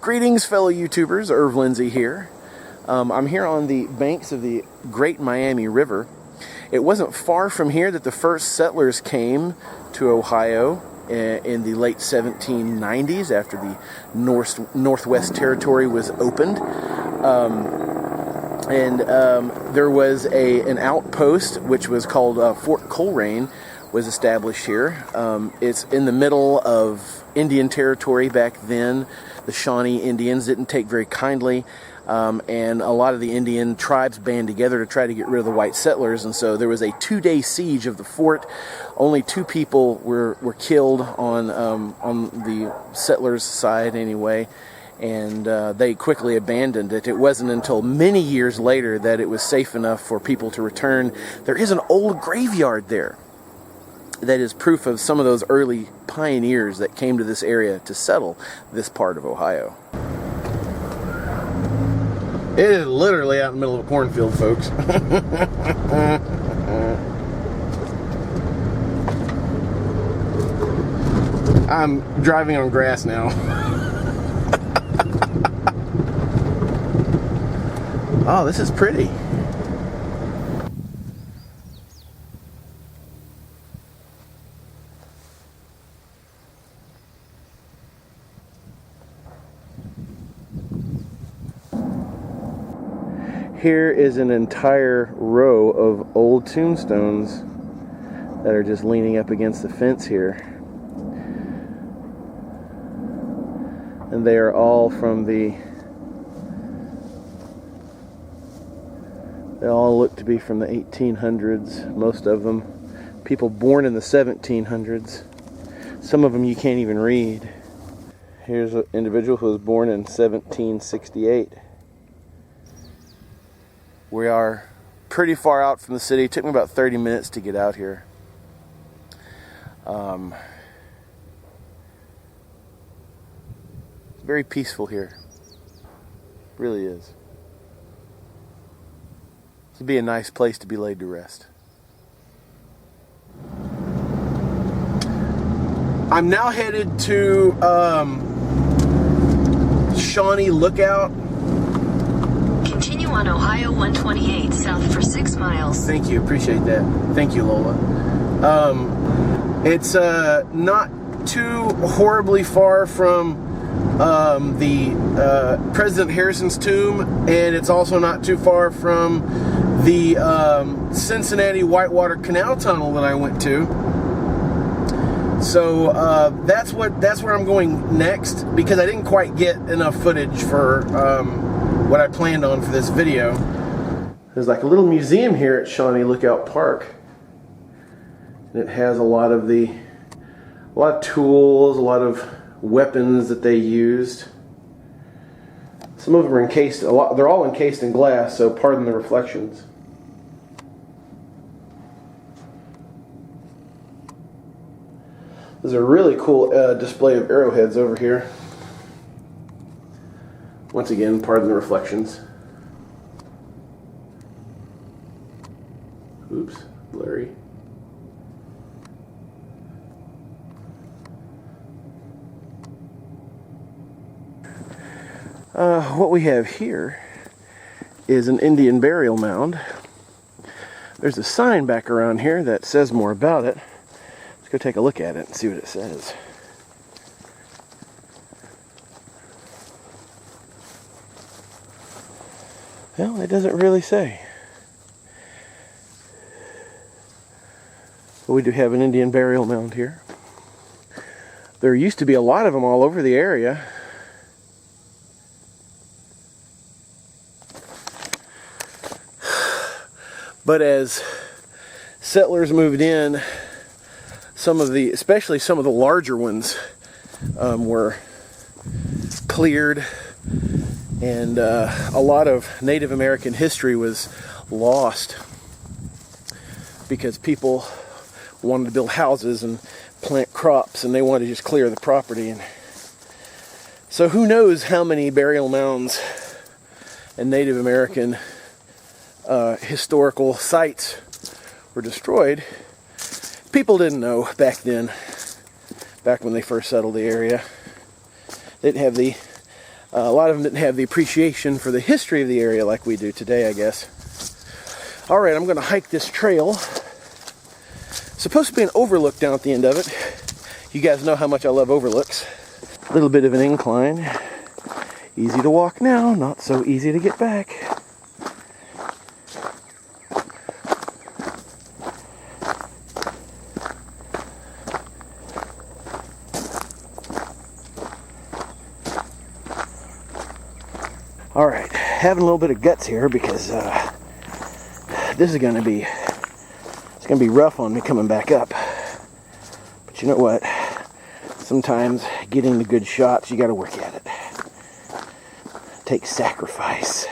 Greetings, fellow YouTubers. Irv Lindsay here. I'm here on the banks of the Great Miami River. It wasn't far from here that the first settlers came to Ohio in the late 1790s after the Northwest Territory was opened. There was an outpost which was called Fort Coleraine was established here. It's in the middle of Indian territory back then. The Shawnee Indians didn't take very kindly, and a lot of the Indian tribes band together to try to get rid of the white settlers, and so there was a 2-day siege of the fort. Only 2 people were killed on the settlers' side anyway, and they quickly abandoned it. It wasn't until many years later that it was safe enough for people to return. There is an old graveyard there that is proof of some of those early pioneers that came to this area to settle this part of Ohio. It is literally out in the middle of a cornfield, folks. I'm driving on grass now. Oh, this is pretty. Here is an entire row of old tombstones that are just leaning up against the fence here. And they are all from they all look to be from the 1800s, most of them. People born in the 1700s. Some of them you can't even read. Here's an individual who was born in 1768. We are pretty far out from the city. It took me about 30 minutes to get out here. It's very peaceful here. It really is. This would be a nice place to be laid to rest. I'm now headed to Shawnee Lookout. Continue on Ohio 128 south for 6 miles. Thank you, appreciate that. Thank you, Lola. It's not too horribly far from the President Harrison's tomb, and it's also not too far from the Cincinnati Whitewater Canal Tunnel that I went to. So that's where I'm going next, because I didn't quite get enough footage for what I planned on for this video. There's like a little museum here at Shawnee Lookout Park. And it has a lot of tools, a lot of weapons that they used. Some of them are encased, they're all encased in glass, so pardon the reflections. There's a really cool display of arrowheads over here. Once again, pardon the reflections. Oops, blurry. What we have here is an Indian burial mound. There's a sign back around here that says more about it. Let's go take a look at it and see what it says. Well, it doesn't really say. But we do have an Indian burial mound here. There used to be a lot of them all over the area. But as settlers moved in, especially some of the larger ones were cleared, and a lot of Native American history was lost because people wanted to build houses and plant crops, and they wanted to just clear the property. And so who knows how many burial mounds and Native American historical sites were destroyed. People didn't know back then, back when they first settled the area. They didn't have the A lot of them didn't have the appreciation for the history of the area like we do today, I guess. All right, I'm going to hike this trail. Supposed to be an overlook down at the end of it. You guys know how much I love overlooks. A little bit of an incline. Easy to walk now, not so easy to get back. All right, having a little bit of guts here because this is going to be rough on me coming back up. But you know what? Sometimes getting the good shots, you got to work at it. It takes sacrifice.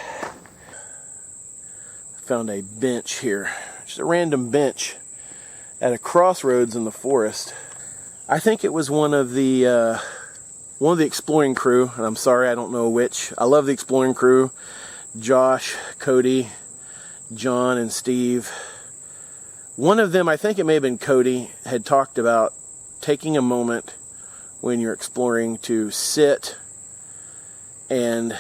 Found a bench here, just a random bench at a crossroads in the forest. I think it was one of the exploring crew, and I'm sorry I don't know which. I love the exploring crew. Josh, Cody, John, and Steve. One of them, I think it may have been Cody, had talked about taking a moment when you're exploring to sit and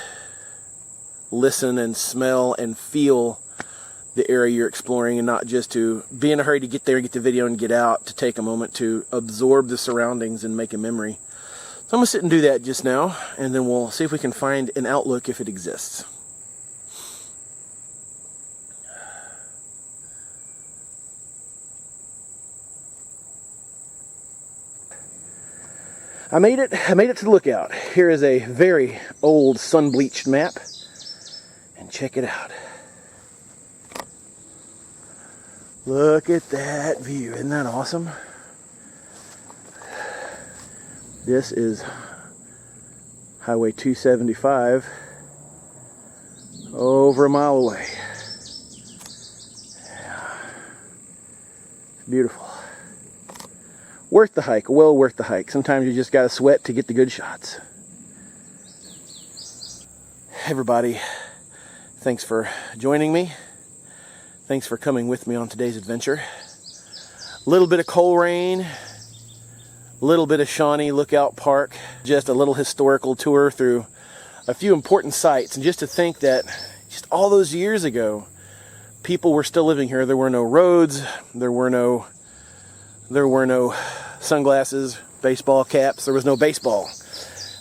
listen and smell and feel the area you're exploring, and not just to be in a hurry to get there, get the video, and get out, to take a moment to absorb the surroundings and make a memory. So I'm going to sit and do that just now, and then we'll see if we can find an outlook if it exists. I made it to the lookout. Here is a very old sun-bleached map, and check it out. Look at that view. Isn't that awesome? This is Highway 275, over a mile away. Yeah. Beautiful. Worth the hike, well worth the hike. Sometimes you just gotta sweat to get the good shots. Everybody, thanks for joining me. Thanks for coming with me on today's adventure. A little bit of coal rain, a little bit of Shawnee Lookout Park, just a little historical tour through a few important sites. And just to think that just all those years ago, people were still living here. There were no roads, there were no sunglasses, baseball caps, there was no baseball.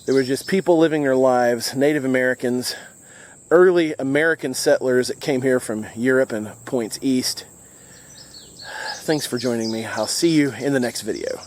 There was just people living their lives, Native Americans, early American settlers that came here from Europe and points east. Thanks for joining me. I'll see you in the next video.